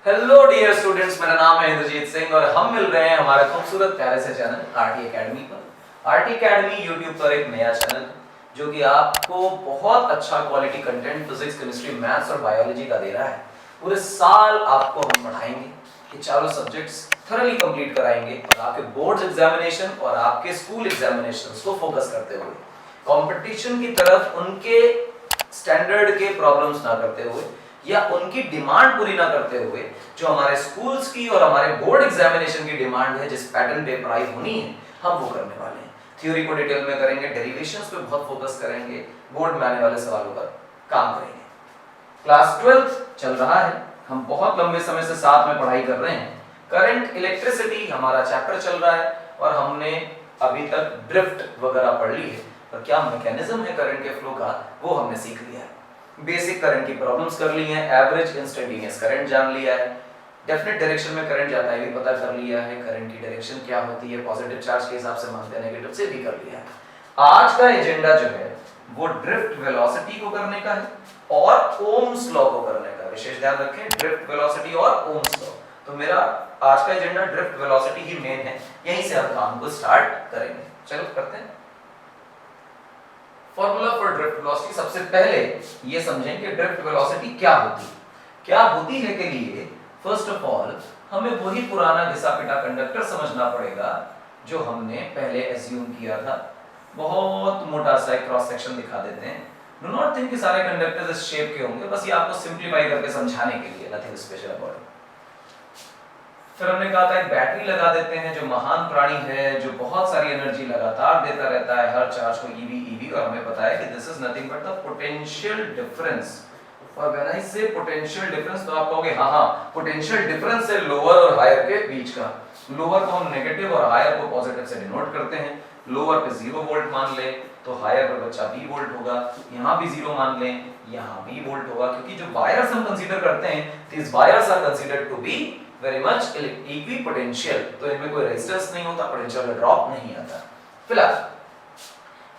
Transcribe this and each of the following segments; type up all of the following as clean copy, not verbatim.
Hello dear students, मेरा नाम है इंद्रजीत सिंह और हम मिल रहे हैं हमारे खूबसूरत प्यारे से चैनल आरटी एकेडमी पर। आरटी एकेडमी यूट्यूब पर एक नया चैनल है जो कि आपको बहुत अच्छा quality content physics, chemistry, maths और बायोलॉजी का दे रहा है। पूरे साल आपको हम पढ़ाएंगे, ये चारों सब्जेक्ट्स थॉरली कंप्लीट कराएंगे और आपके बोर्ड्स एग्जामिनेशन और आपके स्कूल एग्जामिनेशंस को फोकस करते हुए, कंपटीशन की तरफ उनके स्टैंडर्ड के प्रॉब्लम्स ना करते हुए या उनकी डिमांड पूरी ना करते हुए, जो हमारे स्कूल्स की और हमारे बोर्ड एग्जामिनेशन की डिमांड है, जिस पैटर्न पे पढ़ाई होनी है, हम वो करने वाले हैं। थ्योरी को डिटेल में करेंगे, डेरिवेशंस पे बहुत फोकस करेंगे, बोर्ड में आने वाले सवालों पर काम करेंगे। क्लास 12th चल रहा है, हम बहुत लंबे समय से साथ में पढ़ाई कर रहे हैं। करंट इलेक्ट्रिसिटी हमारा चैप्टर चल रहा है और हमने अभी तक ड्रिफ्ट वगैरह पढ़ ली है, पर क्या मैकेनिज्म है करंट के फ्लो का वो हमने सीख लिया है। बेसिक करंट की प्रॉब्लम्स कर ली हैं, एवरेज इंस्टेंटेनियस करंट जान लिया है, डेफिनेट डायरेक्शन में करंट जाता है भी पता कर लिया है, करंट की डायरेक्शन क्या होती है, पॉजिटिव चार्ज के हिसाब से मानते हैं, नेगेटिव से भी कर लिया है। आज का एजेंडा जो है वो ड्रिफ्ट वेलोसिटी को करने का है और ओम्स लॉ को करने का। विशेष ध्यान रखें, ड्रिफ्ट वेलोसिटी और ओम्स लॉ। तो मेरा आज का एजेंडा ड्रिफ्ट वेलोसिटी ही मेन है, यहीं से हम काम को स्टार्ट करेंगे। चलो करते हैं। फॉर्मूला फॉर ड्रिफ्ट वेलोसिटी, सबसे पहले ये समझें कि ड्रिफ्ट वेलोसिटी क्या होती है। क्या होती है के लिए फर्स्ट ऑफ ऑल हमें वही पुराना घिसा पिटा कंडक्टर समझना पड़ेगा जो हमने पहले एज्यूम किया था। बहुत मोटा सा क्रॉस सेक्शन दिखा देते हैं। डू नॉट थिंक कि सारे कंडक्टर्स इस शेप के होंगे, बस ये आपको सिंपलीफाई करके समझाने के लिए, नथिंग स्पेशल अबाउट इट। फिर हमने कहा था एक बैटरी लगा देते हैं जो महान प्राणी है, जो बहुत सारी एनर्जी लगातार देता रहता है हर चार्ज को ईवी ईवी, और हमें पता है कि this is nothing but the potential difference. और व्हेन आई से पोटेंशियल डिफरेंस तो आप कहोगे हाँ पोटेंशियल डिफरेंस है लोअर और हायर के बीच का। लोअर को हम नेगेटिव और हायर को पॉजिटिव से डिनोट करते हैं। लोअर पे 0 वोल्ट मान ले तो हायर पर बच्चा V वोल्ट होगा, यहाँ भी 0 मान लें यहाँ भी वोल्ट होगा, क्योंकि जो वायर्स हम कंसीडर करते हैं these wires are considered to be very much equipotential, तो इनमें कोई रेजिस्टेंस नहीं होता, पोटेंशियल ड्रॉप नहीं आता। फिलहाल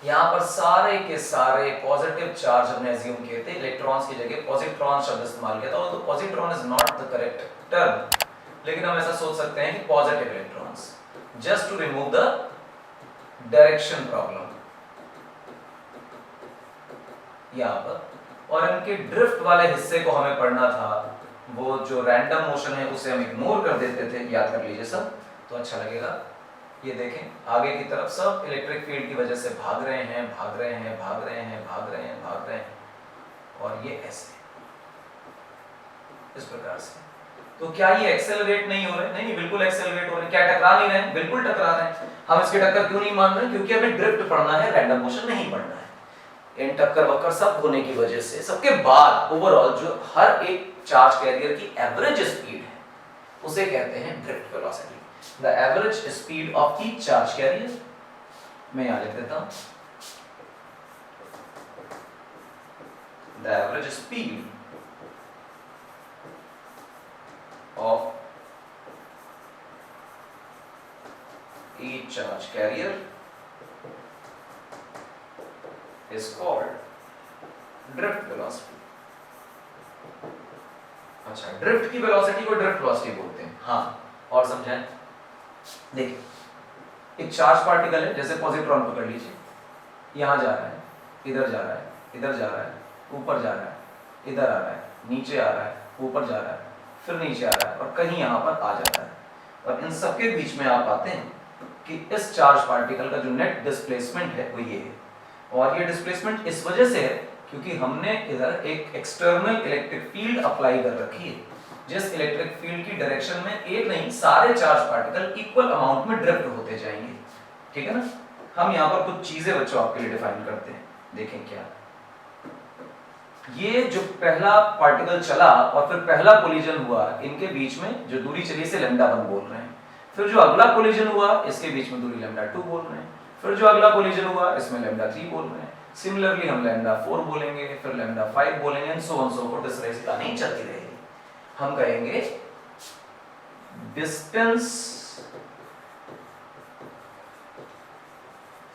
यहाँ पर सारे के सारे पॉजिटिव चार्ज हमने अज्यूम किए थे, इलेक्ट्रॉन्स की जगह पॉजिट्रॉन शब्द इस्तेमाल किया था, तो positron is not the correct term, लेकिन हम ऐसा सोच सकते हैं कि positive electrons, just to remove the direction problem यहाँ पर। और इनके ड्रिफ्ट वाले हिस्से को हमें पढ़ना था, वो जो रैंडम मोशन है उसे हम इग्नोर कर देते थे, याद कर लीजिए सब, तो अच्छा लगेगा। ये देखें आगे की तरफ सब इलेक्ट्रिक फील्ड की वजह से भाग रहे हैं, भाग रहे हैं, भाग रहे हैं, भाग रहे हैं, भाग रहे हैं, और ये ऐसे इस प्रकार से। तो क्या ये एक्सेलरेट नहीं हो रहे? नहीं, बिल्कुल एक्सेलरेट हो रहे हैं। क्या टकरा नहीं रहे हैं? बिल्कुल टकरा रहे हैं। हम इसके टक्कर क्यों नहीं मान रहे? क्योंकि हमें ड्रिफ्ट पढ़ना है, रैंडम मोशन नहीं पढ़ना है। इन टक्कर वक्कर सब होने की वजह से, सबके बाद ओवरऑल जो हर एक चार्ज कैरियर की एवरेज स्पीड है उसे कहते हैं drift velocity. The average speed of each charge carrier, मैं यहां लिख देता हूं, the average speed of each charge carrier is called drift velocity। अच्छा, ड्रिफ्ट की वेलोसिटी को ड्रिफ्ट वेलोसिटी बोलते हैं। हाँ, और समझाएं। देखिए एक चार्ज पार्टिकल है, जैसे पॉजिट्रॉन पकड़ लीजिए, यहां जा रहा है, इधर जा रहा है, इधर जा रहा है, ऊपर जा रहा है, इधर आ रहा है, नीचे आ रहा है, ऊपर जा रहा है, फिर नीचे आ रहा है और कहीं यहां पर आ जाता है। और इन सबके बीच में आप पाते हैं कि इस चार्ज पार्टिकल का जो नेट डिस्प्लेसमेंट है वो ये है, और ये डिस्प्लेसमेंट इस वजह से है क्योंकि हमने इधर एक एक्सटर्नल इलेक्ट्रिक फील्ड अप्लाई कर रखी है, जिस इलेक्ट्रिक फील्ड की डायरेक्शन में एक नहीं सारे चार्ज पार्टिकल इक्वल अमाउंट में ड्रिफ्ट होते जाएंगे। ठीक है ना? हम यहाँ पर कुछ चीजें बच्चों आपके लिए डिफाइन करते हैं, देखें क्या। ये जो पहला पार्टिकल चला और फिर पहला कोलिजन हुआ, इनके बीच में जो दूरी चली इसे λ1 बोल रहे हैं। फिर जो अगला कोलिजन हुआ इसके बीच में दूरी λ2 बोल रहे हैं। फिर जो अगला कोलिजन हुआ इसमें λ3 बोल रहे हैं। सिमिलरली हम λ4 बोलेंगे, फिर λ5 बोलेंगे, and so on so fourth. इस तरह से कहानी चलती रहेगी। हम कहेंगे distance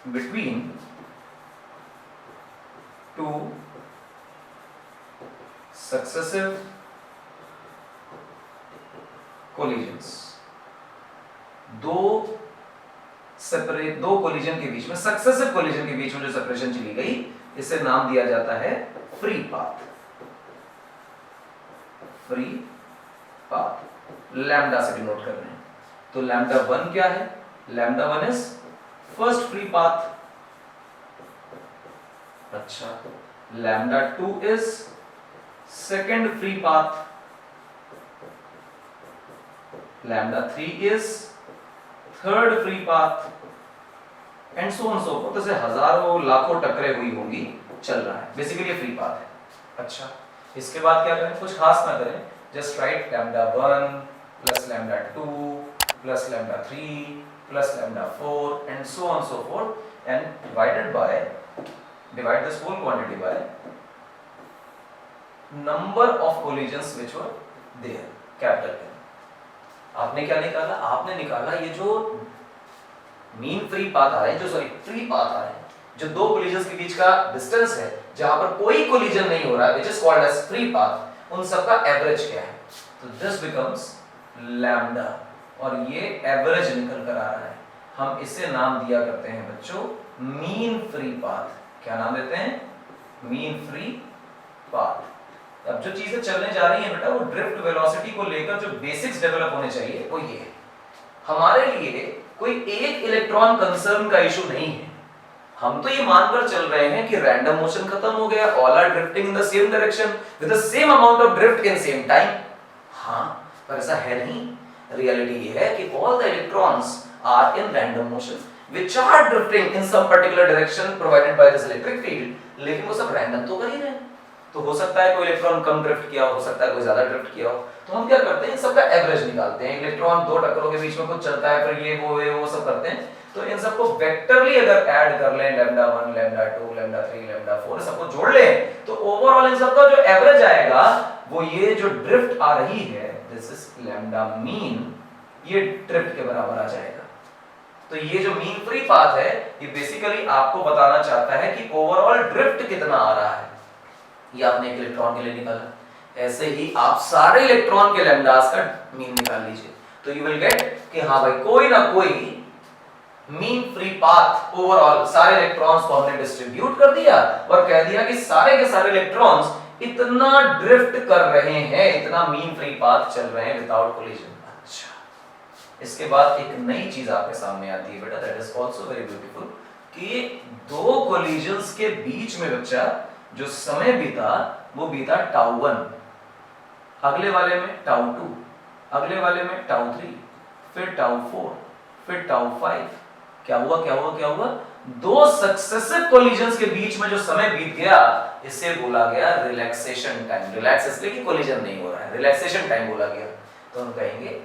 between two successive collisions, दो कोलिजन के बीच में, सक्सेसिव कोलिजन के बीच में जो सेपरेशन चली गई, इसे नाम दिया जाता है free path. Free path lambda से डिनोट कर रहे हैं। तो लैम्डा 1 क्या है? Lambda 1 is first free path. अच्छा, lambda 2 is second free path. Lambda 3 is third free path, and so on so forth. तो से हजारों लाखों टकरे हुई होंगी, चल रहा है, बेसिकली ये फ्री पाथ है। अच्छा, इसके बाद क्या करें? कुछ खास ना करें, just right lambda 1 plus lambda 2 plus lambda 3 plus lambda 4 and so on so fourth, and divide this whole quantity by number of collisions which were there, capital N। आपने क्या निकाला? आपने निकाला ये जो मीन फ्री पाथ आ रहे हैं, जो सॉरी फ्री पाथ आ रहे हैं, जो दो कोलिजन्स के बीच का डिस्टेंस है, जहां पर कोई कोलिजन नहीं हो रहा है, which is called as free path, उन सब का एवरेज क्या है? तो this becomes lambda, और ये एवरेज निकल कर आ रहा है। हम इसे नाम दिया करते हैं बच्चों मीन फ्री पाथ। क्या नाम देते हैं? Mean free path. अब जो चीजें चलने जा रही हैं बेटा, वो ड्रिफ्ट वेलोसिटी को लेकर जो बेसिक्स डेवलप होने चाहिए वो ये है। हमारे लिए कोई एक इलेक्ट्रॉन कंसर्न का इशू नहीं है। हम तो ये मानकर चल रहे हैं कि रैंडम मोशन खत्म हो गया, all are drifting in the same direction with the same amount of drift in same time. हाँ, पर ऐसा है नहीं। रियलिटी ये है कि all the electrons are in random motion which are drifting in some particular direction provided by this electric field, लेकिन वो सब रैंडम तो कर ही रहे हैं। तो हो सकता है कोई इलेक्ट्रॉन कम ड्रिफ्ट किया हो सकता है कोई ज्यादा ड्रिफ्ट किया हो। तो हम क्या करते हैं? इन सबका एवरेज निकालते हैं। इलेक्ट्रॉन दो टक्करों के बीच में कुछ चलता है, फिर ये वो सब करते हैं। तो इन सबको वेक्टरली अगर ऐड कर लें, लैम्डा 1 लैम्डा 2 लैम्डा 3 लैम्डा 4 सबको जोड़ लें, तो ओवरऑल इन सबका जो एवरेज आएगा वो ये जो ड्रिफ्ट आ रही है, दिस इज लैम्डा मीन, ये ड्रिफ्ट के बराबर आ जाएगा। तो ये जो मीन फ्री पाथ है, ये बेसिकली आपको बताना चाहता है कि ओवरऑल ड्रिफ्ट कितना आ रहा है। ये आपने एक इलेक्ट्रॉन के लिए निकाला, ऐसे ही आप सारे इलेक्ट्रॉन के लैम्डास का मीन निकाल लीजिए, तो यू विल गेट कि हाँ भाई कोई ना कोई मीन फ्री पाथ ओवरऑल सारे इलेक्ट्रॉन्स को हमने डिस्ट्रीब्यूट कर दिया और कह दिया कि सारे के सारे इलेक्ट्रॉन्स इतना ड्रिफ्ट कर रहे हैं, इतना मीन फ्री पाथ चल रहे हैं विदाउट कोलिजन। इसके बाद एक नई चीज आपके सामने आती है बेटा, that is also very beautiful, कि दो कोलिजन्स के बीच में बच्चा जो समय बीता वो बीता टाउ 1, अगले वाले में टाउ 2, अगले वाले में टाउ 3, फिर टाउ 4, फिर टाउ 5। क्या हुआ? दो सक्सेसिव कोलिजन्स के बीच में जो समय बीत गया, इसे बोला गया रिलैक्सेशन टाइम। रिलैक्स इसलिए कि कोलिजन नहीं हो रहा है, रिलैक्सेशन टाइम बोला गया। तो हम कहेंगे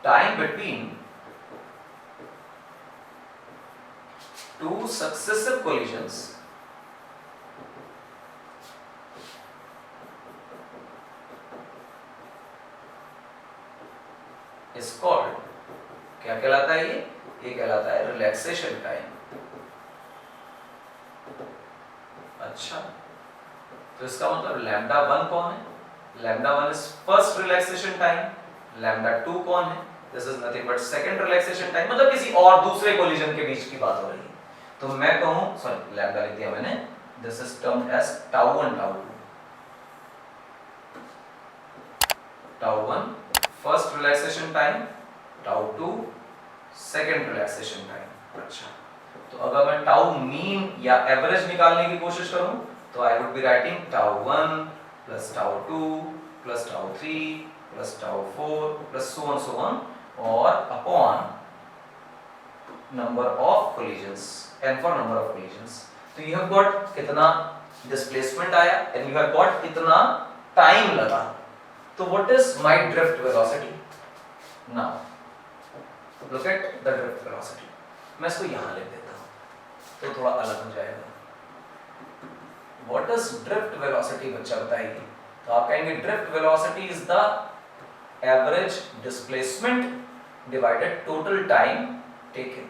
time between two successive collisions is called, क्या कहलाता है ये कहलाता है रिलैक्सेशन टाइम। अच्छा, तो इसका मतलब लैम्डा 1 कौन है? Lambda 1 is first relaxation time, lambda 2 कौन है? This is nothing but second relaxation time, मतलब किसी और दूसरे कोलिजन के बीच की बात हो रही है। तो मैं कहूं, सॉरी लैम्डा लिख दिया मैंने, this is termed as tau 1 tau 2। Tau 1 first relaxation time, tau 2 second relaxation time. अच्छा, तो अगर मैं टाउ मीन या एवरेज निकालने की कोशिश करूं, तो I would be writing tau 1 plus tau 2 plus tau 3 plus tau 4 plus so on और upon number of collisions, n for number of collisions। तो you have got कितना displacement आया and you have got इतना time लगा। तो what is my drift velocity? Now look at the drift velocity। मैं इसको यहाँ लिख देता हूँ तो थोड़ा अलग हो जाएगा। What is drift velocity बच्चा बताइए? तो आप कहेंगे drift velocity is the average displacement divided total time taken।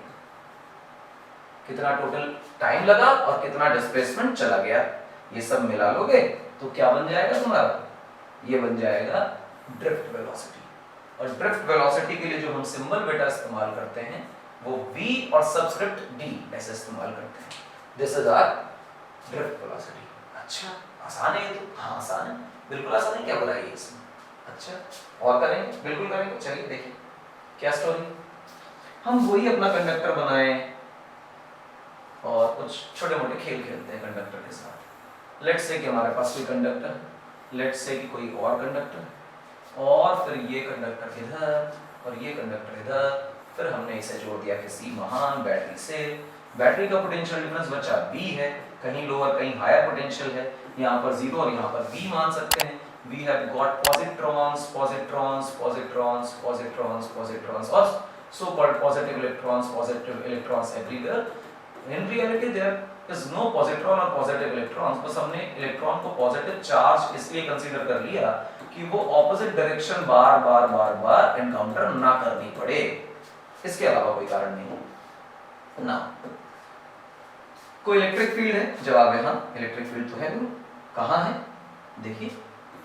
कितना टोटल टाइम लगा और कितना डिस्प्लेसमेंट चला गया, ये सब मिला लोगे तो क्या बन जाएगा तुम्हारा? ये बन जाएगा ड्रिफ्ट वेलोसिटी। और ड्रिफ्ट वेलोसिटी के लिए जो हम सिंबल बेटा इस्तेमाल करते हैं वो v और सबस्क्रिप्ट d ऐसे इस्तेमाल करते हैं। This is our drift velocity. अच्छा आसान है ये तो? हाँ आसान है, बिल्कुल आसान है, क्या बुराई है इसमें? अच्छा और करेंगे, बिल्कुल करेंगे। चलिए देखिए क्या स्टोरी। हम वही अपना कंडक्टर बनाए और कुछ छोटे मोटे खेल खेलते हैं कंडक्टर के साथ। लेट्स से कि हमारे पास कोई कंडक्टर, लेट्स से कि कोई और कंडक्टर, और फिर ये कंडक्टर इधर और ये कंडक्टर इधर, फिर हमने इसे जोड़ दिया किसी महान बैटरी से। बैटरी का पोटेंशियल डिफरेंस बचा b है, कहीं लोअर कहीं हायर पोटेंशियल है, यहाँ पर 0 और यहाँ पर b मान सकते हैं। We have got positrons, positrons, positrons, positrons, positrons, और so-called positive electrons everywhere. In reality, there is no positron or positive electrons. बस हमने इलेक्ट्रॉन को पॉजिटिव चार्ज इसलिए कंसीडर कर लिया कि वो ऑपोजिट डायरेक्शन बार बार बार बार एनकाउंटर ना करनी पड़े, इसके अलावा कोई कारण नहीं ना। कोई इलेक्ट्रिक फील्ड है? जवाब है हाँ, इलेक्ट्रिक फील्ड तो है। कहाँ है? देखिए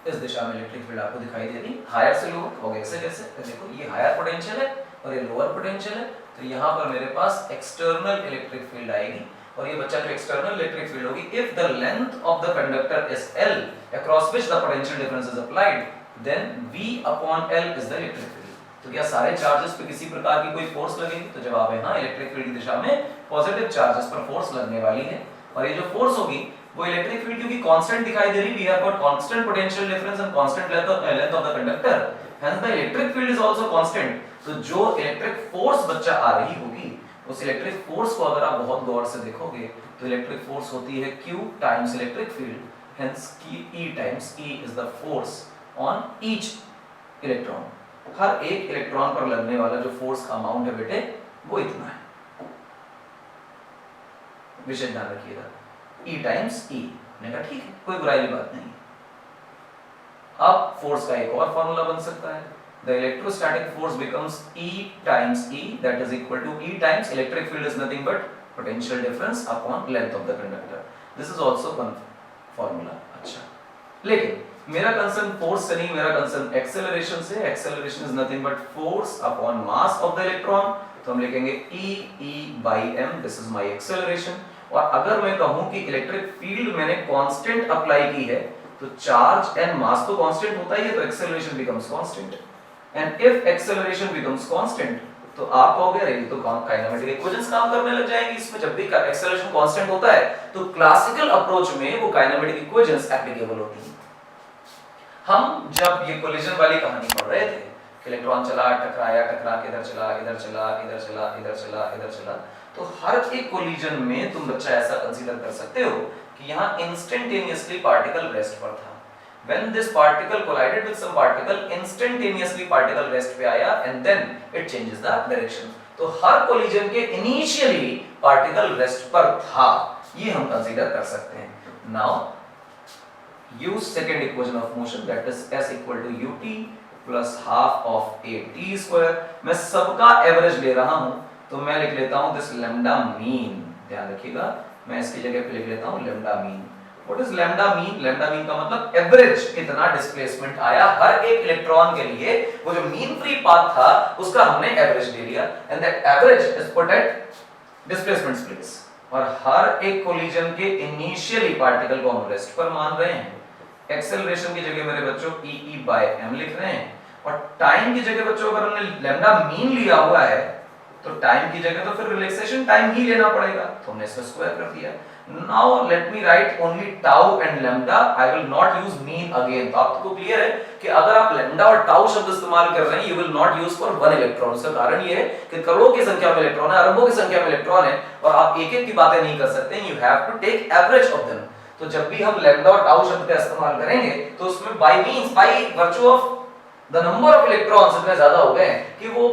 इस दिशा में इलेक्ट्रिक फील्ड आपको दिखाई दे रही, हायर से लोअर और कैसे कैसे। तो देखो ये हायर पोटेंशियल है और ये लोअर पोटेंशियल है, तो यहाँ पर मेरे पास एक्सटर्नल इलेक्ट्रिक फील्ड आएगी। और ये बच्चा जो एक्सटर्नल इलेक्ट्रिक फील्ड होगी, if the length of the conductor is l across which the potential difference is applied, then v upon l is the electric field। तो क्या सारे चार्जेस पे किसी प्रकार की कोई फोर्स लगेगी? तो जवाब है हाँ, इलेक्ट्रिक फील्ड की दिशा में पॉजिटिव चार्जेस पर फोर्स लगने वाली है। और ये जो फोर्स होगी वो इलेक्ट्रिक फील्ड क्योंकि कांस्टेंट दिखाई दे रही, we have got constant potential difference and constant length of the conductor, hence the electric field is also constant. तो जो इलेक्ट्रिक फोर्स बच्चा आ रही होगी, उस इलेक्ट्रिक फोर्स को अगर आप बहुत गौर से देखोगे तो इलेक्ट्रिक फोर्स होती है Q times electric field, hence E times E is the force on each electron. हर एक इलेक्ट्रॉन पर लगने वाला जो फोर्स का अमाउंट है बेटे वो इतना है, विशेष ध्यान रखिएगा, E टाइम्स E। मैंने कहा ठीक है, कोई बुराई की बात नहीं। अब फोर्स का एक और फॉर्मूला बन सकता है, the electrostatic force becomes E times E, that is equal to E times electric field is nothing but potential difference upon length of the conductor. This is also one formula। अच्छा, लेकिन मेरा concern force से नहीं, मेरा concern acceleration से। Acceleration is nothing but force upon mass of the electron, तो हम लिखेंगे E by m, this is my acceleration. और अगर मैं कहूं कि इलेक्ट्रिक फील्ड मैंने कांस्टेंट अप्लाई की है, तो चार्ज एंड मास तो कांस्टेंट होता ही है, तो acceleration becomes constant. And if acceleration becomes constant, तो आप कहोगे अरे ये तो काइनेमेटिक इक्वेशंस काम करने लग जाएंगी इसमें। जब भी एक्सेलरेशन कांस्टेंट होता है तो क्लासिकल अप्रोच में वो काइनेमेटिक इक्वेशंस एप्लीकेबल होती हैं। हम जब ये कोलिजन वाली कहानी पढ़ रहे थे, इलेक्ट्रॉन चला, टकराया, टकरा के इधर चला, इधर चला, इधर चला, इधर चला, इधर चला, तो हर एक कोलिजन में तुम बच्चा ऐसा कंसीडर कर सकते हो कि यहाँ इंस्टेंटेनियसली पार्टिकल रेस्ट पर था। When this particle collided with some particle, instantaneously particle rest पे आया and then it changes the direction। तो हर कोलिजन के इनिशियली पार्टिकल रेस्ट पर था, ये हम कंसीडर कर सकते हैं। Now use second equation of motion, that is s equal to ut plus half of a t square। मैं सबका एवरेज ले रहा हूं, तो मैं लिख लेता हूं दिस लैम्डा मीन। ध्यान रखिएगा, मैं इसकी जगह पे लिख लेता हूं lambda mean. What is lambda mean? Lambda mean का मतलब एवरेज कितना डिस्प्लेसमेंट आया हर एक इलेक्ट्रॉन के लिए। वो जो मीन फ्री पाथ था उसका हमने एवरेज ले लिया, and that average is put at displacement place. और हर एक कोलिजन के इनिशियली पार्टिकल को हम रेस्ट पर मान रहे हैं। एक्सेलरेशन की जगह मेरे बच्चों E by m लिख रहे हैं, और टाइम की जगह बच्चों अगर हमने लैम्डा मीन लिया हुआ है तो टाइम की जगह तो फिर रिलैक्सेशन टाइम ही लेना पड़ेगा, तो हमने इसको स्क्वायर कर दिया। Now let me write only tau and lambda, I will not use mean again। तो आपको क्लियर है कि अगर आप लैम्डा और टाउ शब्द इस्तेमाल कर रहे हैं, you will not use for one electron। उसका कारण ये है कि करोड़ों की संख्या में इलेक्ट्रॉन है, अरबों की संख्या में इलेक्ट्रॉन है, और आप एक-एक की बातें नहीं कर सकते, you have to take average of them। तो जब भी हम लैम्डा और टाउ शब्द का इस्तेमाल करेंगे तो उसमें by means, by virtue of the number of electrons इतने ज्यादा हो गए कि वो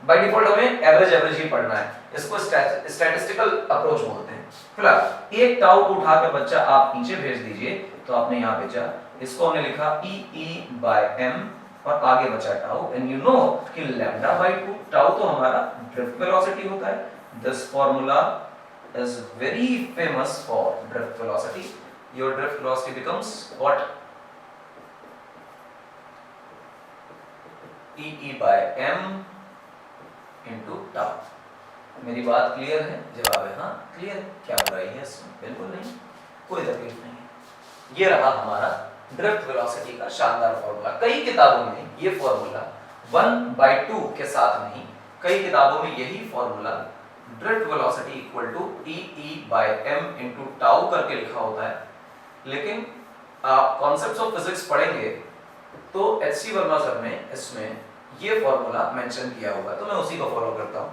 बाय डिफॉल्ट हमें एवरेज ही पढ़ना है। इसको स्टैटिस्टिकल अप्रोच बोलते हैं। फिलहाल एक टाउ को उठा कर बच्चा आप नीचे भेज दीजिए, तो आपने यहाँ भेजा, इसको हमने लिखा E by m और आगे बचा टाउ, एंड यू नो कि लैम्डा by 2, टाउ तो हमारा ड्रिफ्ट वेलोसिटी होता है। This formula is very famous for drift velocity. Your drift velocity becomes what? E by m into tau. मेरी बात क्लियर है? जवाब है हाँ क्लियर है। क्या बुराई है इसमें? बिल्कुल नहीं, कोई तकलीफ नहीं है। ये रहा हमारा ड्रिफ्ट वेलोसिटी का शानदार फॉर्मूला। कई किताबों में ये फॉर्मूला 1/2 के साथ नहीं, कई किताबों में यही formula drift velocity equal to e by m into tau करके लिखा होता है। लेकिन आप कॉन्सेप्ट्स ऑफ फिजिक्स पढ़ेंगे तो एच.सी. वर्मा सर ने इसमें ये फॉर्मूला मेंशन किया हुआ है, तो मैं उसी को फॉलो करता हूँ।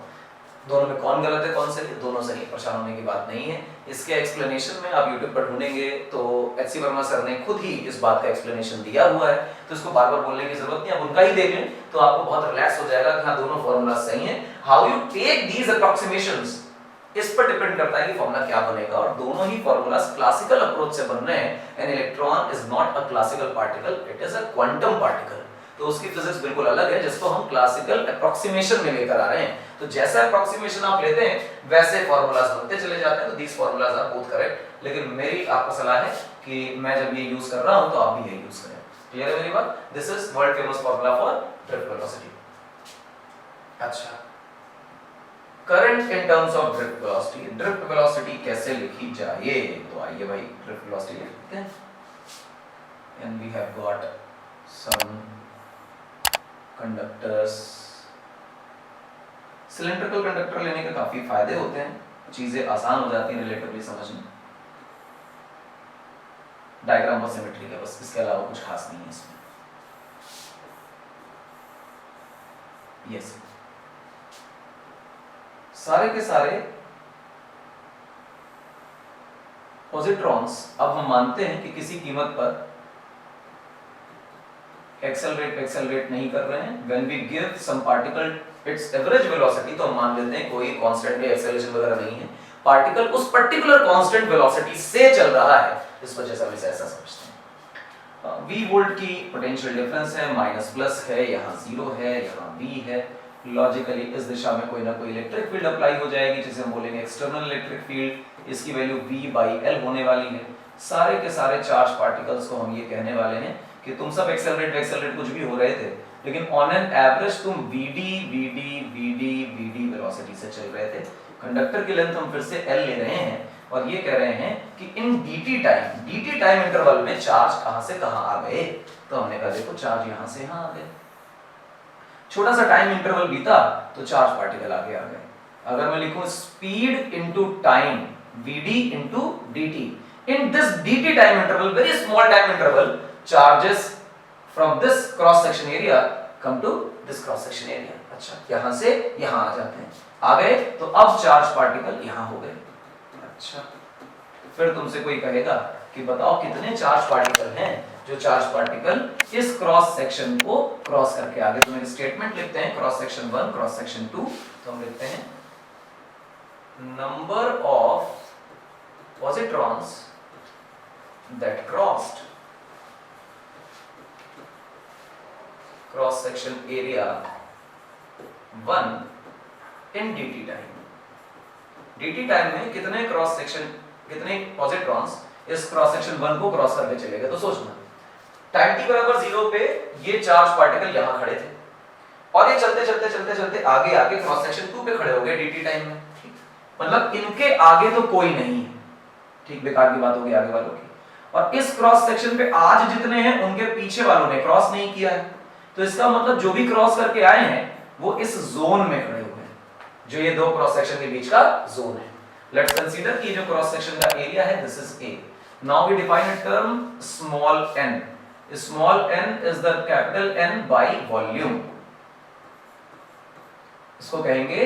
दोनों में कौन गलत है कौन सही है, दोनों सही, परेशान होने की बात नहीं है। इसके एक्सप्लेनेशन में आप YouTube पर ढूंढेंगे तो एच.सी. वर्मा सर ने खुद ही इस बात का एक्सप्लेनेशन दिया हुआ है, तो इसको बार बार बोलने की जरूरत नहीं, आप उनका ही देख लें तो आपको बहुत रिलैक्स हो जाएगा कि हाँ दोनों फॉर्मूला सही हैं। हाउ यू टेक दीज अप्रॉक्सिमेशंस इस पर डिपेंड करता है कि फॉर्मूला क्या बनेगा, और दोनों ही फॉर्मूलास क्लासिकल अप्रोच से बन रहे हैं। An electron is not a classical particle, it is a quantum particle. तो उसकी फिजिक्स बिल्कुल अलग है, जिसको हम क्लासिकल अप्रोक्सीमेशन में लेकर आ रहे हैं। तो जैसा अप्रोक्सीमेशन आप लेते हैं वैसे फॉर्मूलास बनते चले जाते हैं। तो दीस फॉर्मूलास आर बोथ करेक्ट, लेकिन मेरी आपको सलाह है कि मैं जब ये यूज कर रहा हूं तो आप भी यही यूज करें। क्लियर है मेरी बात? This is world famous formula for drift velocity. अच्छा, current in terms of drift velocity, drift velocity कैसे लिखी जाए? तो आइए भाई ड्रिफ्ट वेलोसिटी लिखते हैं। And we have got some conductors. Cylindrical conductor लेने के काफी फायदे होते हैं, चीजें आसान हो जाती हैं रिलेटिवली समझना। डायग्राम बहुत सिमेट्रिक है, बस इसके अलावा कुछ खास नहीं है इसमें। यस, सारे के सारे पॉजिट्रॉन्स अब हम मानते हैं कि किसी कीमत पर एक्सेलरेट नहीं कर रहे हैं। When we give some particle its average velocity, तो हम मान लेते हैं कोई कांस्टेंट या एक्सेलरेशन वगैरह नहीं है, पार्टिकल उस पर्टिकुलर कांस्टेंट वेलोसिटी से चल रहा है, इस वजह से हम इसे ऐसा समझते हैं। v वोल्ट की पोटेंशियल डिफरेंस है, माइनस प्लस है, यहाँ जीरो है, यहाँ v है। लॉजिकली इस दिशा में कोई ना कोई इलेक्ट्रिक फील्ड अप्लाई हो जाएगी, जिसे हम बोलेंगे एक्सटर्नल इलेक्ट्रिक फील्ड। इसकी वैल्यू v/L होने वाली है। सारे के सारे चार्ज पार्टिकल्स को हम ये कहने वाले हैं कि तुम सब एक्सेलरेट कुछ भी हो रहे थे, लेकिन ऑन एन एवरेज तुम vd वेलोसिटी से चल रहे थे। कंडक्टर की लेंथ हम फिर से L ले रहे हैं और ये कह रहे हैं कि इन dt टाइम इंटरवल में चार्ज कहां से कहां आ गए। तो हमने कहा देखो चार्ज यहां से यहां आ गए, छोटा सा टाइम इंटरवल बीता तो चार्ज पार्टिकल आगे आ गए। अगर मैं लिखूं speed into time vd into dt, in this dt time interval, very small time interval, charges from this cross section area come to this cross section area। अच्छा, यहां से यहां आ जाते हैं, आ गए तो अब चार्ज पार्टिकल यहां हो गए। अच्छा, फिर तुमसे कोई कहेगा कि बताओ कितने चार्ज पार्टिकल हैं जो चार्ज पार्टिकल इस क्रॉस सेक्शन को क्रॉस करके आगे। तो एक स्टेटमेंट लिखते हैं क्रॉस सेक्शन 1 क्रॉस सेक्शन 2, तो हम लिखते हैं number of positrons that crossed cross section area 1 in dt time। dt time में कितने क्रॉस सेक्शन, कितने पॉजिट्रॉन्स इस क्रॉस सेक्शन 1 को क्रॉस करके चले गए। तो सोचना टाइम t बराबर 0 पे ये चार्ज पार्टिकल यहां खड़े थे और ये चलते आगे क्रॉस सेक्शन 2 पे खड़े हो गए dt टाइम में। ठीक, मतलब इनके आगे तो कोई नहीं है। ठीक, बेकार की बात होगी आगे वालों की। और इस क्रॉस सेक्शन पे आज जितने हैं उनके पीछे वालों ने क्रॉस नहीं किया है, तो इसका मतलब जो भी क्रॉस करके आए हैं वो इस जोन में खड़े हुए हैं, जो ये दो क्रॉस सेक्शन के बीच का जोन है। लेट्स कंसीडर कि जो क्रॉस सेक्शन का एरिया है this is A. Now we define a term small n। Small n is the capital N by volume. इसको कहेंगे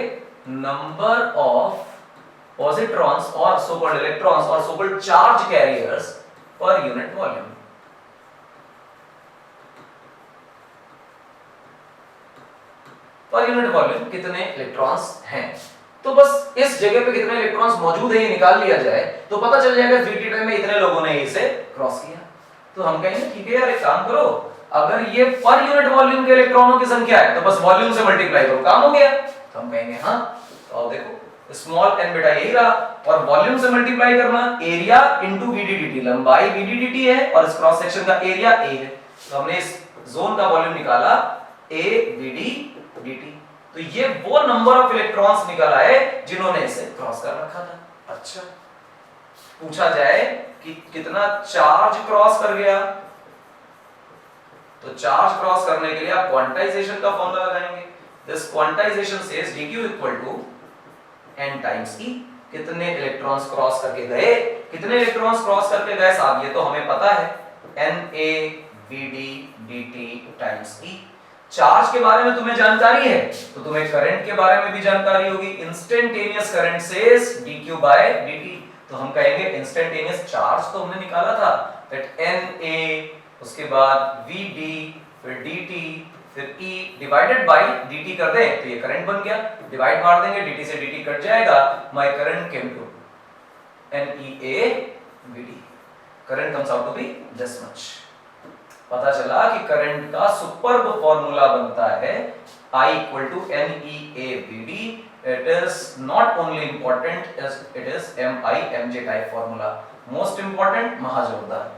नंबर ऑफ पॉजिट्रॉन्स और सो कॉल्ड इलेक्ट्रॉन्स और so called charge carriers per unit volume. Per unit volume कितने electrons हैं, तो बस इस जगह पे कितने इलेक्ट्रॉन्स मौजूद है ये निकाल लिया जाए तो पता चल जाएगा dt टाइम में इतने लोगों ने इसे क्रॉस किया। तो हम कहेंगे ठीक है यार एक काम करो, अगर ये पर यूनिट वॉल्यूम के इलेक्ट्रॉनों की संख्या है तो बस वॉल्यूम से मल्टीप्लाई करो, काम हो गया। तो हम कहेंगे हाँ, तो अब देखो स्मॉल n बेटा यही रहा और वॉल्यूम से मल्टीप्लाई करना, एरिया इनटू vd/dt, लंबाई vd/dt है और इस क्रॉस सेक्शन का एरिया a है। तो हमने इस जोन का वॉल्यूम निकाला ए वीडी डीटी। तो ये वो नंबर ऑफ इलेक्ट्रॉन्स निकल आए जिन्होंने इसे क्रॉस कर रखा था। अच्छा, पूछा जाए कि कितना चार्ज क्रॉस कर गया, तो चार्ज क्रॉस करने के लिए आप क्वांटाइजेशन का फॉर्मूला लगाएंगे। This quantization says dq equal to n times e। कितने इलेक्ट्रॉन्स क्रॉस करके गए, कितने इलेक्ट्रॉन्स क्रॉस करके गए साहब, ये तो हमें पता है, na vd dt times e। Charge के बारे में तुम्हें जानकारी है तो तुम्हें करंट के बारे में भी जानकारी होगी। Instantaneous current says dq by dt, तो हम कहेंगे इंस्टेंटेनियस चार्ज तो हमने निकाला था, दैट na, उसके बाद vd, फिर dt, फिर e डिवाइडेड बाय dt कर दें तो ये करंट बन गया, डिवाइड मार देंगे dt से dt कट जाएगा, my current came to nea vd, current comes out to be this much. पता चला कि करंट का सुपर्ब फॉर्मूला बनता है I equal to nea vd। It is not only important as it is mi mj type formula, most important, महाजोरदार,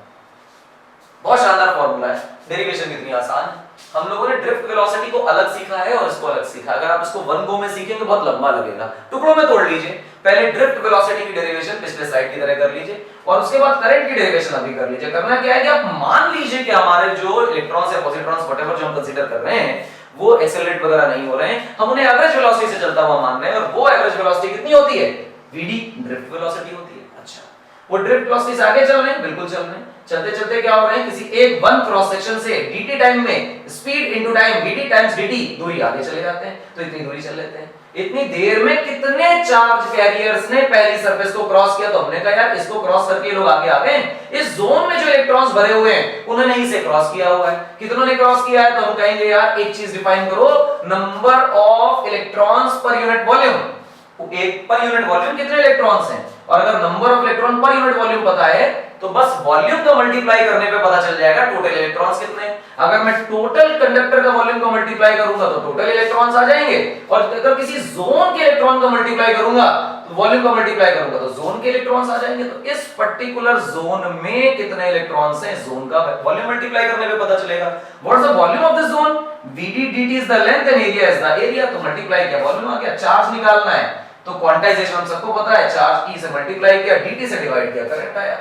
बहुत शानदार formula है। Derivation कितनी आसान है। हम लोगों ने ड्रिफ्ट वेलोसिटी को अलग सीखा है और इसको अलग सीखा है। अगर आप इसको वन गो में सीखेंगे तो बहुत लंबा लगेगा, टुकड़ों में तोड़ लीजिए। पहले ड्रिफ्ट वेलोसिटी की डेरिवेशन पिछले स्लाइड की तरह कर लीजिए और उसके बाद करंट की डेरिवेशन अभी कर लीजिए। करना क्या है कि आप मान लीजिए कि हमारे जो इलेक्ट्रॉन्स या पॉजिट्रॉन्स व्हाटएवर जो हम कंसीडर कर रहे हैं वो एक्सेलरेट वगैरह नहीं हो रहे हैं, हम उन्हें एवरेज वेलोसिटी से चलता हुआ मान रहे हैं और वो एवरेज वेलोसिटी कितनी होती है, vd, ड्रिफ्ट वेलोसिटी होती है। अच्छा, वो ड्रिफ्ट वेलोसिटी से आगे चल रहे हैं, बिल्कुल चल रहे हैं। चलते चलते क्या हो रहे हैं, किसी एक वन क्रॉस सेक्शन से dt टाइम में speed into time vd times dt दूरी आगे चले जाते हैं, तो इतनी दूरी चल लेते हैं। इतनी देर में कितने चार्ज कैरियर्स ने पहली सरफेस को क्रॉस किया, तो हमने कहा यार इसको क्रॉस करके लोग आगे आ गए। इस जोन में जो इलेक्ट्रॉन्स भरे हुए हैं उन्होंने इसे क्रॉस किया हुआ है। कितनों ने क्रॉस किया है, तो हम कहेंगे यार एक चीज डिफाइन करो, number of electrons per unit volume. एक पर यूनिट वॉल्यूम कितने इलेक्ट्रॉन्स हैं, और अगर number of electron per unit volume पता है तो बस वॉल्यूम का मल्टीप्लाई करने पे पता चल जाएगा टोटल इलेक्ट्रॉन्स कितने हैं। अगर मैं टोटल कंडक्टर का वॉल्यूम को मल्टीप्लाई करूंगा तो टोटल इलेक्ट्रॉन्स आ जाएंगे, और अगर किसी जोन के इलेक्ट्रॉन का मल्टीप्लाई करूंगा तो वॉल्यूम का मल्टीप्लाई करूंगा तो जोन के इलेक्ट्रॉन्स आ जाएंगे। तो इस पर्टिकुलर जोन में कितने इलेक्ट्रॉन्स हैं, जोन का वॉल्यूम मल्टीप्लाई करने पे पता चलेगा। What is the volume of this zone, vd dt is the length and area is the area, तो मल्टीप्लाई किया वॉल्यूम आ गया। चार्ज निकालना है तो क्वांटाइजेशन हम सबको पता है, चार्ज e से मल्टीप्लाई किया, dt से डिवाइड किया, करंट आया।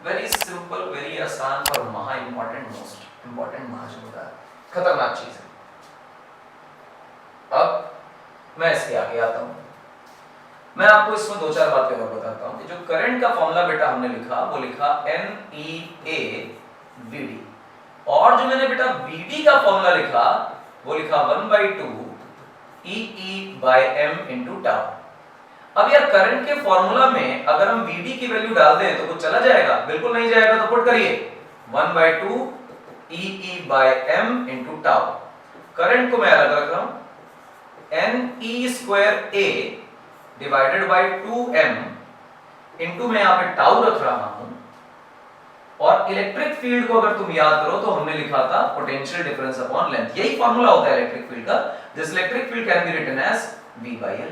वेरी सिंपल, वेरी आसान, पर महा इंपॉर्टेंट, मोस्ट इंपॉर्टेंट, महाजोरदार, खतरनाक चीज है। अब मैं इसके आगे आता हूं। मैं आपको इसमें दो चार बातें और बताता हूं कि जो करंट का फॉर्मूला बेटा हमने लिखा वो लिखा nea vd, और जो मैंने बेटा vd का फॉर्मूला लिखा वो लिखा 1/2 ee by m into tau। अब यार करंट के फॉर्मूला में अगर हम vd की वैल्यू डाल दें तो कुछ चला जाएगा, बिल्कुल नहीं जाएगा, तो पुट करिए 1/2 ee by m into tau। Current को मैं अलग रख रहा हूं, ne square a divided by 2m into मैं यहां पे टाउ रख रहा हूं। और इलेक्ट्रिक फील्ड को अगर तुम याद करो तो हमने लिखा था पोटेंशियल डिफरेंस अपॉन लेंथ, यही फॉर्मूला होता है इलेक्ट्रिक फील्ड का। This electric field can be written as v by l।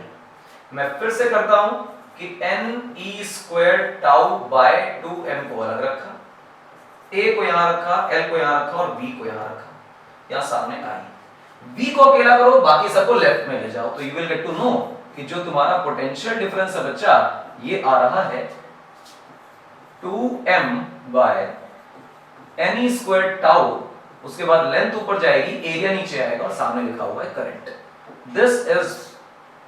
मैं फिर से करता हूं कि ne squared tau by 2m को अलग रखा, a को यहां रखा, l को यहां रखा और v को यहां रखा, यहां सामने आई। v को अकेला करो, बाकी सबको लेफ्ट में ले जाओ, तो you will get to know कि जो तुम्हारा पोटेंशियल डिफरेंस है बच्चा ये आ रहा है 2m by ne squared tau, उसके बाद लेंथ ऊपर जाएगी, एरिया नीचे आएगा और सामने लिखा हुआ है current. This is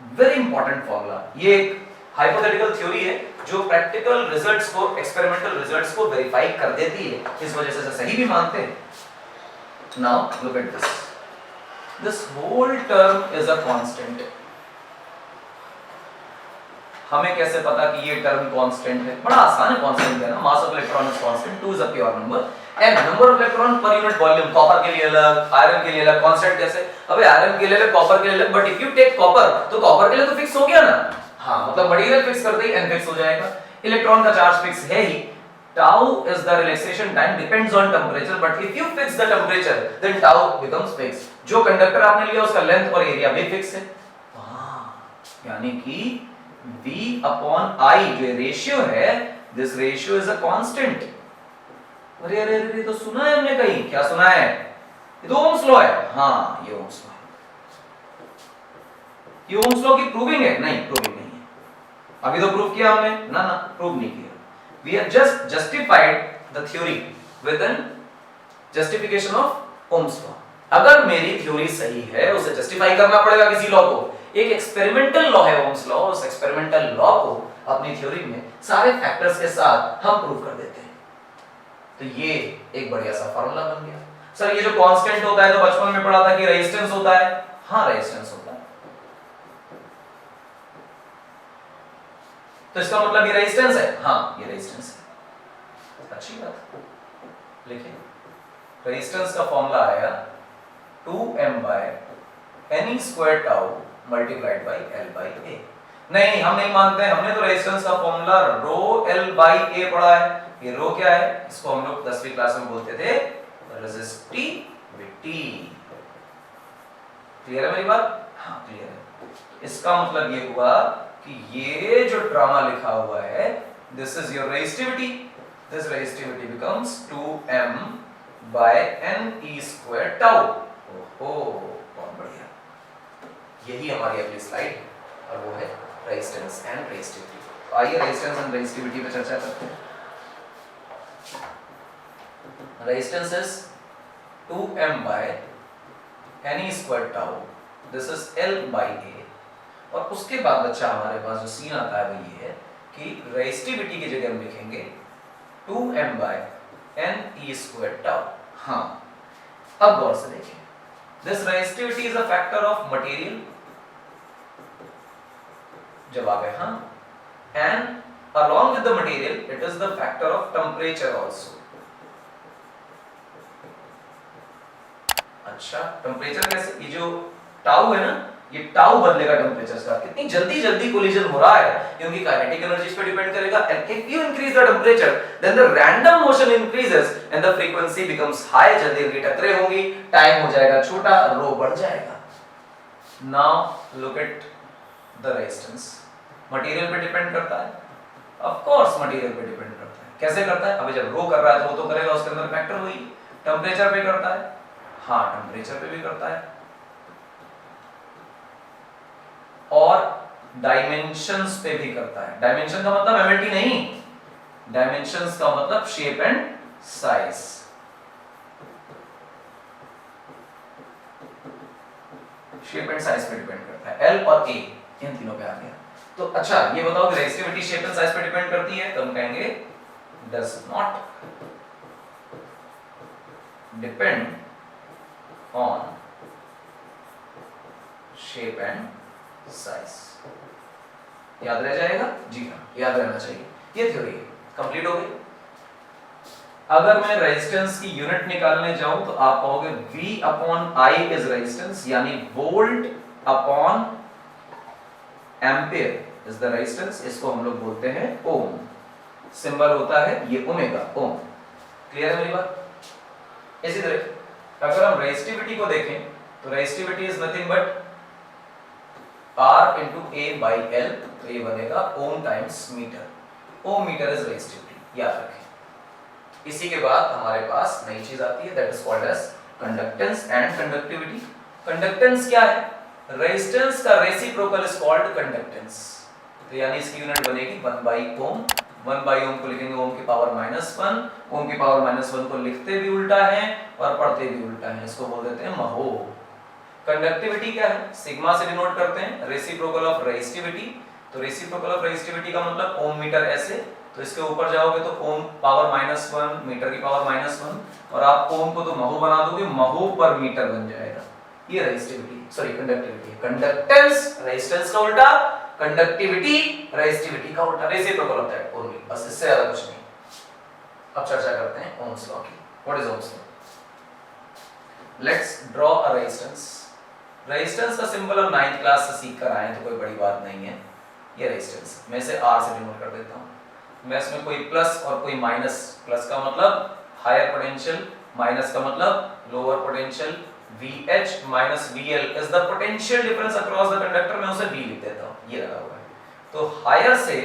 very important formula. ये एक हाइपोथेटिकल थ्योरी है जो प्रैक्टिकल रिजल्ट्स को, एक्सपेरिमेंटल रिजल्ट्स को वेरीफाई कर देती है, इस वजह से सही भी मानते हैं। Now look at this, this whole term is a constant. हमें कैसे पता कि ये टर्म कांस्टेंट है? बड़ा आसान है कांस्टेंट कहना, mass of electron is constant, 2 is a pure number and number of electron per unit volume, copper के लिए अलग, आयरन के लिए अलग, कांस्टेंट कैसे? अबे आयरन के लिए अलग, कॉपर के लिए अलग, but if you take copper तो कॉपर के लिए तो फिक्स हो गया ना। हां, मतलब मटेरियल फिक्स करते ही n फिक्स हो जाएगा, इलेक्ट्रॉन का चार्ज फिक्स है ही। tau is the relaxation time, depends on temperature, but if you fix the temperature then tau becomes fixed। जो कंडक्टर आपने लिया उसका लेंथ और एरिया भी फिक्स है। यानी कि v upon I जो रेशियो है, this ratio is a constant। अरे अरे अरे, तो सुना है हमने कहीं, क्या सुना है? ये तो ओम्स लॉ है। हाँ ये ओम्स लॉ है। ये ओम्स लॉ की प्रूविंग है? नहीं, प्रूविंग नहीं है। अभी तो प्रूव किया हमने ना, ना प्रूव नहीं किया। We have just justified the theory with an justification of Ohm's law. अगर मेरी थ्योरी सही है, उसे जस्टिफाई करना पड़ेगा किसी लॉ को। एक एक्सपेरिमेंटल लॉ है ओम्स लॉ, उस एक्सपेरिमेंटल लॉ को अपनी थ्योरी में सारे फैक्टर्स के साथ हम प्रूव कर देते हैं। तो ये एक बढ़िया सा फार्मूला बन गया। सर ये जो कांस्टेंट होता है, तो बचपन में पढ़ा था कि रेजिस्टेंस होता है। हाँ रेजिस्टेंस होता है, तो इसका मतलब ये रेजिस्टेंस है। हाँ ये रेजिस्टेंस है। अच्छी बात। लिखिए, रेजिस्टेंस का फॉर्मूला आएगा 2m by n square tau multiplied by l by a। नहीं हम नहीं मानते, हमने तो रेजिस्टेंस का formula rho l by a पढ़ा है। ये रो क्या है? इसको हम लोग 10वीं क्लास में बोलते थे रेजिस्टिविटी। क्लियर है मेरी बात? हाँ क्लियर है। इसका मतलब ये हुआ कि ये जो ड्रामा लिखा हुआ है, this is your resistivity. This resistivity becomes 2m by n e square tau. ओहो बहुत बढ़िया। यही हमारी अगली स्लाइड, और वो है रेजिस्टेंस एंड रेजिस्टिविटी। आइए रेजिस्टेंस एंड रेजिस्टिविटी पे चर्चा करते हैं। Resistance is 2m by n e square tau, this is l by a। और उसके बाद बच्चा हमारे पास जो सीन आता है वो ये है कि रेजिस्टिविटी की जगह हम लिखेंगे 2m by n e square tau. हाँ अब गौर से देखिए, this resistivity is a factor of material. जवाब है हाँ। And along with the material it is the factor of temperature also। अच्छा टेम्परेचर कैसे? ये जो टाउ है ना, ये टाउ बदलेगा टेम्परेचर का। कितनी जल्दी जल्दी कोलिजन हो रहा है, क्योंकि काइनेटिक एनर्जी पे डिपेंड करेगा। And if you increase the temperature then the random motion increases and the frequency becomes high. जल्दी जल्दी टकरे होंगी, टाइम हो जाएगा छोटा, रो बढ़ जाएगा। Now look at the resistance. Material पे डिपेंड करता है, ऑफ कोर्स मटेरियल पे डिपेंड करता है। कैसे करता है? अभी जब रो कर रहा है तो वो तो करेगा, उसके अंदर फैक्टर हुई। टेम्परेचर पे करता है, हाँ टेम्परेचर पे भी करता है। और डायमेंशंस पे भी करता है। डायमेंशन का मतलब एमएलटी नहीं, डायमेंशंस का मतलब shape and size. Shape and size पे डिपेंड करता है। एल और ए इन तीनों पे आ गया। तो अच्छा ये बताओ कि रेजिस्टिविटी शेप एंड साइज पे डिपेंड करती है, तो हम कहेंगे does not depend on shape and size. याद रह जाएगा? जी हाँ याद रहना चाहिए। ये थ्योरी है, कंप्लीट हो गई। अगर मैं रेजिस्टेंस की यूनिट निकालने जाऊं तो आप कहोगे V upon I is resistance, यानी volt upon ampere is the resistance. इसको हम लोग बोलते हैं ओम। सिंबल होता है ये ओमेगा, ओम। क्लियर है मेरी बात? इसी तरह अगर हम रेजिस्टिविटी को देखें तो resistivity is nothing but R into A by L, तो ये बनेगा ohm times metre. Ohm metre is resistivity, याद रखें। इसी के बाद हमारे पास नई चीज आती है, that is called as conductance and conductivity. Conductance क्या है? रेजिस्टेंस का रेसिप्रोकल इज कॉल्ड कंडक्टेंस। तो यानी इसकी यूनिट बनेगी 1 by ओम। 1 by ओम को लिखेंगे ओम की पावर -1। ओम की पावर -1 को लिखते भी उल्टा है और पढ़ते भी उल्टा है, इसको बोल देते हैं महो। कंडक्टिविटी क्या है? सिग्मा से डिनोट करते हैं, रेसिप्रोकल ऑफ रेजिस्टिविटी। तो रेसिप्रोकल ऑफ रेजिस्टिविटी का मतलब ओम मीटर ऐसे, तो इसके ऊपर जाओगे तो ओम पावर -1 मीटर की पावर -1, और आप ओम को तो महो बना दोगे, महो पर मीटर बन जाएगा। ये resistivity sorry conductivity. Conductance resistance का उल्टा, कंडक्टिविटी रेजिस्टिविटी का उल्टा, रेसिप्रोकल ऑफ दैट ओनली, बस इससे ज्यादा कुछ नहीं। अब चर्चा करते हैं ओम्स लॉ की। What is Ohm's law? Let's draw a resistance. Resistance का सिंबल हम 9th क्लास से सीख कर आए हैं, तो कोई बड़ी बात नहीं है। ये रेजिस्टेंस मैं इसे R से डिनोट कर देता हूं। मैं इसमें कोई प्लस और कोई माइनस, प्लस का मतलब हायर पोटेंशियल, माइनस का मतलब lower potential. VH minus VL is the potential difference across the conductor, मैं उसे V लिख देता हूं, ये लगा हुआ है। तो हायर से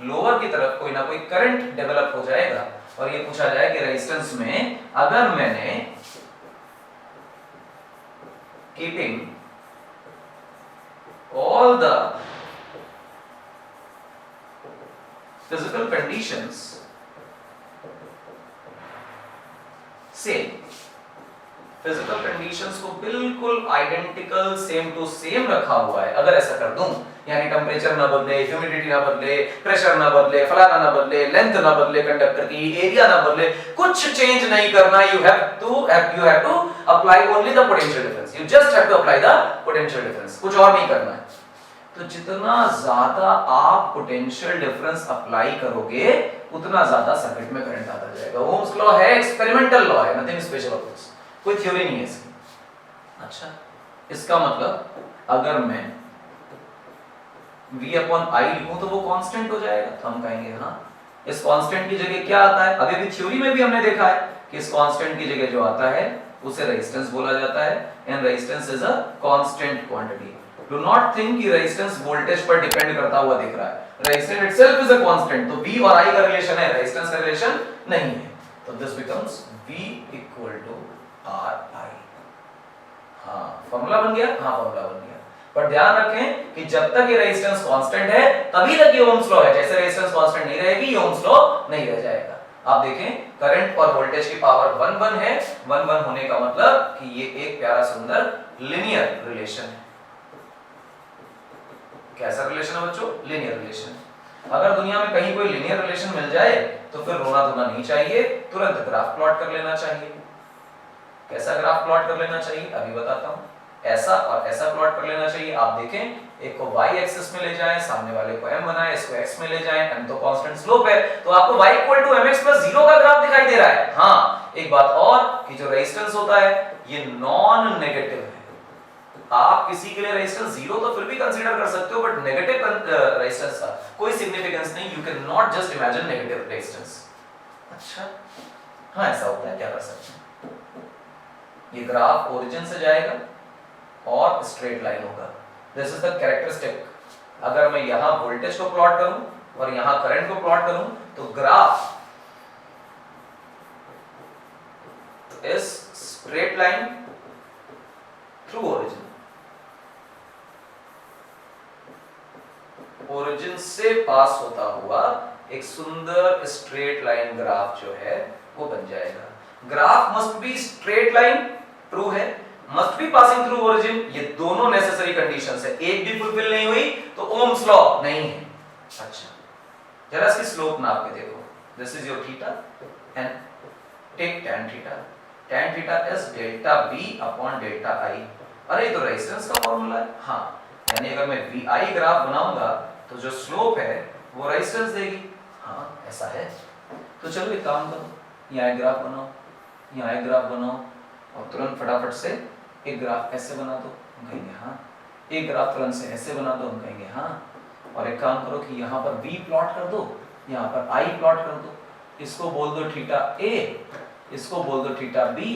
लोअर की तरफ कोई ना कोई करंट डेवलप हो जाएगा, और ये पूछा जाए कि रेजिस्टेंस में अगर मैंने keeping all the physical conditions same, physical conditions को बिल्कुल आइडेंटिकल सेम टू सेम रखा हुआ है, अगर ऐसा कर दूं, यानी टेम्परेचर ना बदले, ह्यूमिडिटी ना बदले, प्रेशर ना बदले, फलाना ना बदले, लेंथ ना बदले, कंडक्टर की एरिया ना बदले, कुछ चेंज नहीं करना, you have to apply only the potential difference, you just have to apply the potential difference, कुछ और नहीं करना है। तो जितना ज्यादा आप पोटेंशियल डिफरेंस अप्लाई करोगे उतना ज्यादा सर्किट में करंट आता जाएगा। ओम्स लॉ है, एक्सपेरिमेंटल लॉ है, नथिंग स्पेशल ऑफ दिस, कोई थ्योरी नहीं है इसकी। अच्छा, इसका मतलब अगर मैं V अपॉन I लिखूं तो वो कांस्टेंट हो जाएगा, तो हम कहेंगे हाँ, इस कांस्टेंट की जगह क्या आता है, अभी भी थ्योरी में भी हमने देखा है कि इस कांस्टेंट की जगह जो आता है उसे रेजिस्टेंस बोला जाता है, and resistance is a constant quantity. Do not think कि रेजिस्टेंस वोल्टेज पर डिपेंड करता हुआ दिख रहा है, resistance itself is a constant, तो V और I का रिलेशन है, रेजिस्टेंस का रिलेशन नहीं है, तो this becomes V equal to RI। हाँ, फार्मूला बन गया, हाँ फार्मूला बन गया, पर ध्यान रखें कि जब तक ये रेजिस्टेंस कांस्टेंट है तभी तक ये ओम्स लॉ है, जैसे रेजिस्टेंस कांस्टेंट नहीं रहेगी ये ओम्स लॉ नहीं रह जाएगा। आप देखें करंट और वोल्टेज की पावर 1-1 है, 1-1 होने का मतलब कि ये एक प्यारा सुंदर लीनियर रिलेशन है। कैसा रिलेशन है बच्चों? Linear relation. अगर दुनिया में कहीं कोई लीनियर रिलेशन मिल जाए तो फिर रोना धोना नहीं चाहिए, तुरंत ग्राफ प्लॉट कर लेना चाहिए। कैसा ग्राफ प्लॉट कर लेना चाहिए अभी बताता हूं, ऐसा और ऐसा प्लॉट कर लेना चाहिए। आप देखें एक को y एक्सिस में ले जाएं, सामने वाले को m बनाएं, इसको x में ले जाएं, m तो कांस्टेंट स्लोप है, तो आपको y mx + 0 का ग्राफ दिखाई दे रहा है। हाँ, एक बात और कि जो रेजिस्टेंस होता है ये नॉन नेगेटिव है। आप किसी के लिए रेजिस्टेंस 0 तो फिर भी कंसीडर कर सकते हो, बट नेगेटिव रेजिस्टेंस का कोई सिग्निफिकेंस नहीं, you can not just imagine negative resistance. अच्छा, हाँ ऐसा होता है, क्या कर सकते हैं। ये ग्राफ ओरिजिन से जाएगा और स्ट्रेट लाइन होगा, दिस इज द कैरेक्टरिस्टिक। अगर मैं यहां वोल्टेज को प्लॉट करूं और यहां करंट को प्लॉट करूं तो graph is straight line through origin. Origin से पास होता हुआ एक सुंदर स्ट्रेट लाइन ग्राफ जो है वो बन जाएगा। Graph must be straight line, true है, must be passing through origin, ये दोनों नेसेसरी कंडीशंस है, एक भी फुलफिल नहीं हुई तो ओम्स लॉ नहीं है। अच्छा, जरा इसकी स्लोप नाप के देखो, this is your theta and take tan theta, tan theta is delta V upon delta I। अरे ये तो रेजिस्टेंस का फार्मूला है। हाँ, यानी अगर मैं VI ग्राफ बनाऊंगा तो जो स्लोप है वो रेजिस्टेंस देगी। हाँ ऐसा है, तो चलो एक काम करो, यहाँ एक ग्राफ बनाओ, यहाँ एक ग्राफ बनाओ और तुरंत फटाफट से एक ग्राफ ऐसे बना दो, हम कहेंगे हाँ। एक ग्राफ तुरंत से ऐसे बना दो, हम कहेंगे हाँ। और एक काम करो कि यहाँ पर V प्लॉट कर दो, यहाँ पर I प्लॉट कर दो, इसको बोल दो थीटा A, इसको बोल दो थीटा B,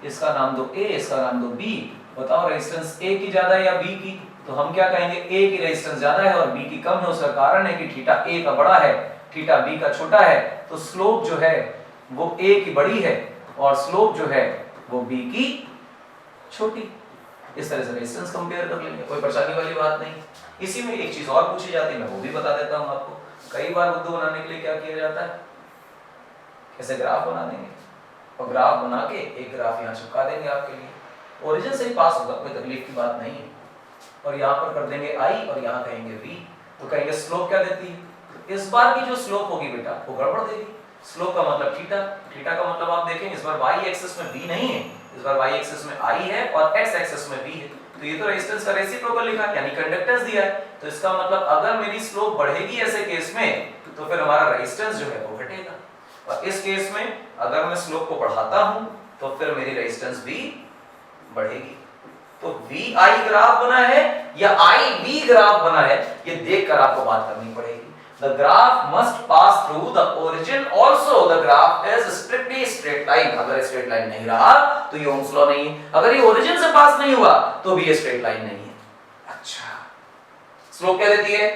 इसका नाम दो A, इसका नाम दो B। बताओ रेजिस्टेंस A की ज्यादा है या B की? तो हम क्या कहेंगे, A की रेजिस्टेंस ज्यादा है और B की कम है। उसका कारण है कि थीटा A का बड़ा है, थीटा B का छोटा है, तो स्लोप जो है वो A की बड़ी है और स्लोप जो है वो B की छोटी। इस तरह से रेजिस्टेंस कंपेयर कर लेंगे, कोई परेशानी वाली बात नहीं। इसी में एक चीज और पूछी जाती है, मैं वो भी बता देता हूं आपको। कई बार बुद्धू बनाने के लिए क्या किया जाता है, ऐसे ग्राफ बना देंगे और ग्राफ बना के एक ग्राफ यहाँ चिपका देंगे आपके लिए, ओरिजिन से ही पास होगा, कोई तकलीफ की बात नहीं है। और यहाँ पर कर देंगे I और यहाँ कहेंगे V, तो कहेंगे स्लोप क्या देती है। इस बार की जो स्लोप होगी बेटा वो गड़बड़ देगी। स्लोप का मतलब थीटा, थीटा का मतलब आप देखें इस बार y एक्सिस में V नहीं है, इस बार y एक्सिस में I है और x एक्सिस में V है। तो ये तो रेजिस्टेंस का रेसिप्रोकल लिखा है, यानी कंडक्टेंस दिया है। तो इसका मतलब अगर मेरी स्लोप बढ़ेगी ऐसे केस में तो फिर हमारा रेजिस्टेंस जो है वो घटेगा, और इस केस में अगर मैं स्लोप को बढ़ाता हूं तो फिर मेरी रेजिस्टेंस भी बढ़ेगी। तो VI ग्राफ बना है या IV ग्राफ बना है, ये देखकर आपको बात करनी पड़ेगी। The graph must pass through the origin also. The graph is strictly straight line. अगर straight line नहीं रहा तो ये ओम्स लॉ नहीं है। अगर ये origin से पास नहीं हुआ तो भी ये straight line नहीं है। अच्छा, स्लोप क्या देती है?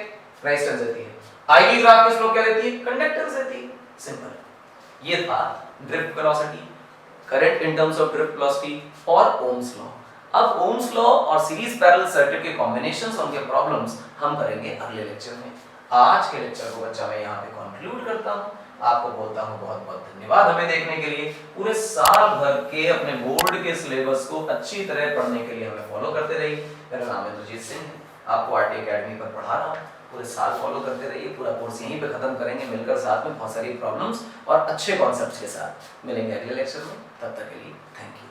रेजिस्टेंस देती है। IV ग्राफ की स्लोप क्या देती है? कंडक्टेंस देती है। सिंपल। ये था drift velocity, current in terms of drift velocity और ओम्स लॉ। अब ओम्स लॉ और सीरीज पैरेलल सर्किट के कॉम्बिनेशंस और उनके प्रॉब्लम्स हम करेंगे अगले लेक्चर में। आज के लेक्चर को बच्चा मैं यहाँ पे कंक्लूड करता हूँ। आपको बोलता हूँ बहुत बहुत धन्यवाद हमें देखने के लिए। पूरे साल भर के अपने बोर्ड के सिलेबस को अच्छी तरह पढ़ने के लिए हमें फॉलो करते रहिए। मेरा नाम है इंद्रजीत सिंह, आपको आरटी एकेडमी पर पढ़ा रहा हूँ। पूरे साल फॉलो करते रहिए। पूरा कोर्स यहीं पे खत्म करेंगे मिलकर साथ में बहुत सारी प्रॉब्लम्स और अच्छे कॉन्सेप्ट्स के साथ। मिलेंगे अगले लेक्चर में, तब तक के लिए थैंक यू।